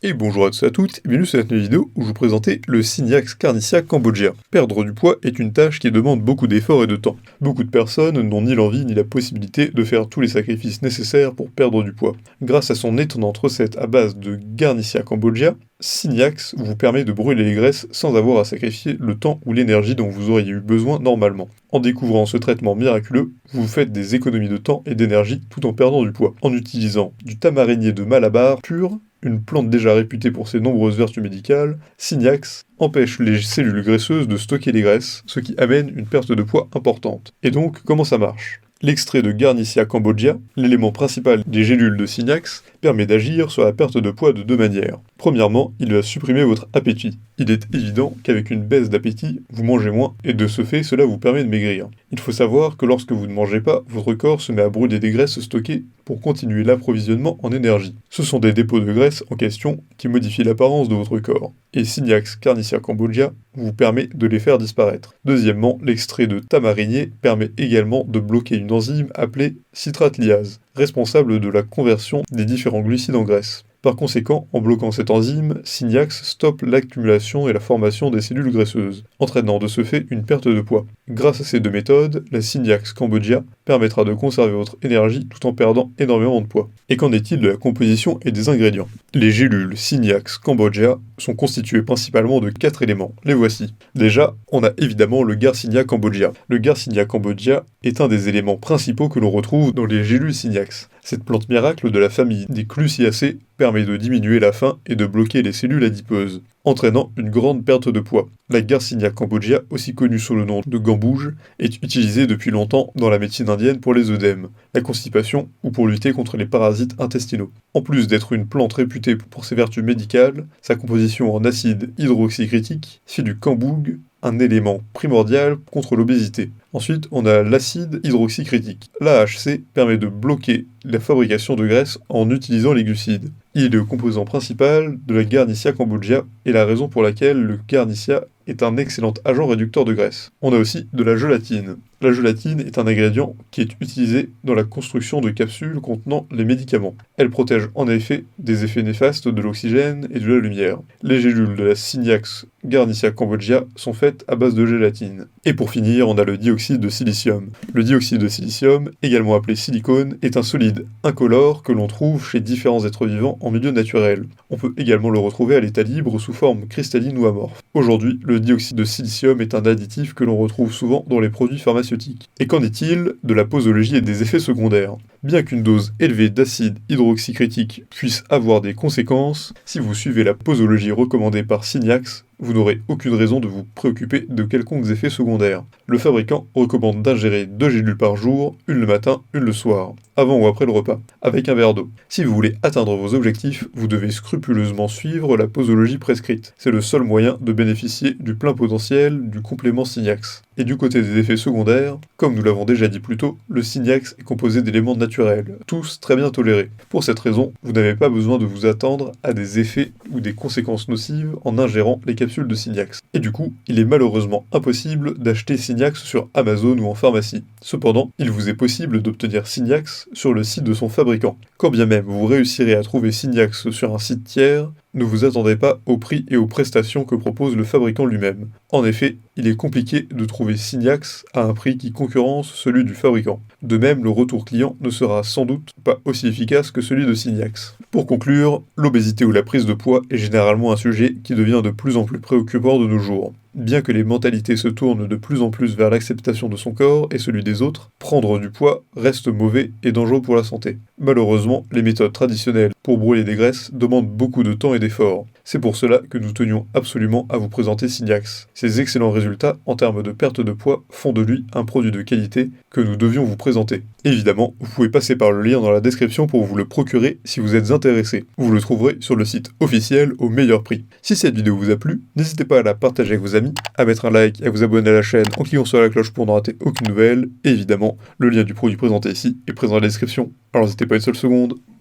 Et bonjour à tous et à toutes, et bienvenue sur cette nouvelle vidéo où je vous présentais le Signax Carnicia Cambogia. Perdre du poids est une tâche qui demande beaucoup d'efforts et de temps. Beaucoup de personnes n'ont ni l'envie ni la possibilité de faire tous les sacrifices nécessaires pour perdre du poids. Grâce à son étonnante recette à base de Garnicia Cambogia, Signax vous permet de brûler les graisses sans avoir à sacrifier le temps ou l'énergie dont vous auriez eu besoin normalement. En découvrant ce traitement miraculeux, vous faites des économies de temps et d'énergie tout en perdant du poids. En utilisant du tamarinier de Malabar pur, une plante déjà réputée pour ses nombreuses vertus médicales, Signax empêche les cellules graisseuses de stocker les graisses, ce qui amène une perte de poids importante. Et donc, comment ça marche ? L'extrait de Garnicia Cambogia, l'élément principal des gélules de Signax, permet d'agir sur la perte de poids de deux manières. Premièrement, il va supprimer votre appétit. Il est évident qu'avec une baisse d'appétit, vous mangez moins, et de ce fait, cela vous permet de maigrir. Il faut savoir que lorsque vous ne mangez pas, votre corps se met à brûler des graisses stockées pour continuer l'approvisionnement en énergie. Ce sont des dépôts de graisse en question qui modifient l'apparence de votre corps. Et Signax Carnicia Cambogia vous permet de les faire disparaître. Deuxièmement, l'extrait de tamarinier permet également de bloquer une enzyme appelée citrate lyase, responsable de la conversion des différents glucides en graisse. Par conséquent, en bloquant cette enzyme, Signax stoppe l'accumulation et la formation des cellules graisseuses, entraînant de ce fait une perte de poids. Grâce à ces deux méthodes, la Signax Cambogia permettra de conserver votre énergie tout en perdant énormément de poids. Et qu'en est-il de la composition et des ingrédients ? Les gélules Signax Cambogia sont constituées principalement de 4 éléments. Les voici. Déjà, on a évidemment le Garcinia Cambogia. Le Garcinia Cambogia est un des éléments principaux que l'on retrouve dans les gélules Signax. Cette plante miracle de la famille des Clusiacées permet de diminuer la faim et de bloquer les cellules adipeuses, entraînant une grande perte de poids. La Garcinia Cambogia, aussi connue sous le nom de gambouge, est utilisée depuis longtemps dans la médecine indienne pour les œdèmes, la constipation ou pour lutter contre les parasites intestinaux. En plus d'être une plante réputée pour ses vertus médicales, sa composition en acide hydroxycritique fait du camboug un élément primordial contre l'obésité. Ensuite, on a l'acide hydroxycritique. L'AHC permet de bloquer la fabrication de graisse en utilisant les glucides. Il est le composant principal de la Garnicia Cambogia et la raison pour laquelle le Garnicia est un excellent agent réducteur de graisse. On a aussi de la gélatine. La gélatine est un ingrédient qui est utilisé dans la construction de capsules contenant les médicaments. Elle protège en effet des effets néfastes de l'oxygène et de la lumière. Les gélules de la Signax Garnicia Cambogia sont faites à base de gélatine. Et pour finir, on a le dioxyde de silicium. Le dioxyde de silicium, également appelé silicone, est un solide incolore que l'on trouve chez différents êtres vivants en milieu naturel. On peut également le retrouver à l'état libre sous forme cristalline ou amorphe. Aujourd'hui, le dioxyde de silicium est un additif que l'on retrouve souvent dans les produits pharmaceutiques. Et qu'en est-il de la posologie et des effets secondaires ? Bien qu'une dose élevée d'acide hydroxycritique puisse avoir des conséquences, si vous suivez la posologie recommandée par Signax, vous n'aurez aucune raison de vous préoccuper de quelconques effets secondaires. Le fabricant recommande d'ingérer 2 gélules par jour, une le matin, une le soir, avant ou après le repas, avec un verre d'eau. Si vous voulez atteindre vos objectifs, vous devez scrupuleusement suivre la posologie prescrite. C'est le seul moyen de bénéficier du plein potentiel du complément Signax. Et du côté des effets secondaires, comme nous l'avons déjà dit plus tôt, le Signax est composé d'éléments naturels, tous très bien tolérés. Pour cette raison, vous n'avez pas besoin de vous attendre à des effets ou des conséquences nocives en ingérant les capsules de Signax. Et du coup, il est malheureusement impossible d'acheter Signax sur Amazon ou en pharmacie. Cependant, il vous est possible d'obtenir Signax sur le site de son fabricant. Quand bien même vous réussirez à trouver Signax sur un site tiers, ne vous attendez pas au prix et aux prestations que propose le fabricant lui-même. En effet, il est compliqué de trouver Signax à un prix qui concurrence celui du fabricant. De même, le retour client ne sera sans doute pas aussi efficace que celui de Signax. Pour conclure, l'obésité ou la prise de poids est généralement un sujet qui devient de plus en plus préoccupant de nos jours. Bien que les mentalités se tournent de plus en plus vers l'acceptation de son corps et celui des autres, prendre du poids reste mauvais et dangereux pour la santé. Malheureusement, les méthodes traditionnelles pour brûler des graisses demandent beaucoup de temps et d'efforts. C'est pour cela que nous tenions absolument à vous présenter Signax. Ses excellents résultats en termes de perte de poids font de lui un produit de qualité que nous devions vous présenter. Évidemment, vous pouvez passer par le lien dans la description pour vous le procurer si vous êtes intéressé. Vous le trouverez sur le site officiel au meilleur prix. Si cette vidéo vous a plu, n'hésitez pas à la partager avec vos amis, à mettre un like et à vous abonner à la chaîne en cliquant sur la cloche pour ne rater aucune nouvelle. Et évidemment, le lien du produit présenté ici est présent dans la description. Alors n'hésitez pas une seule seconde.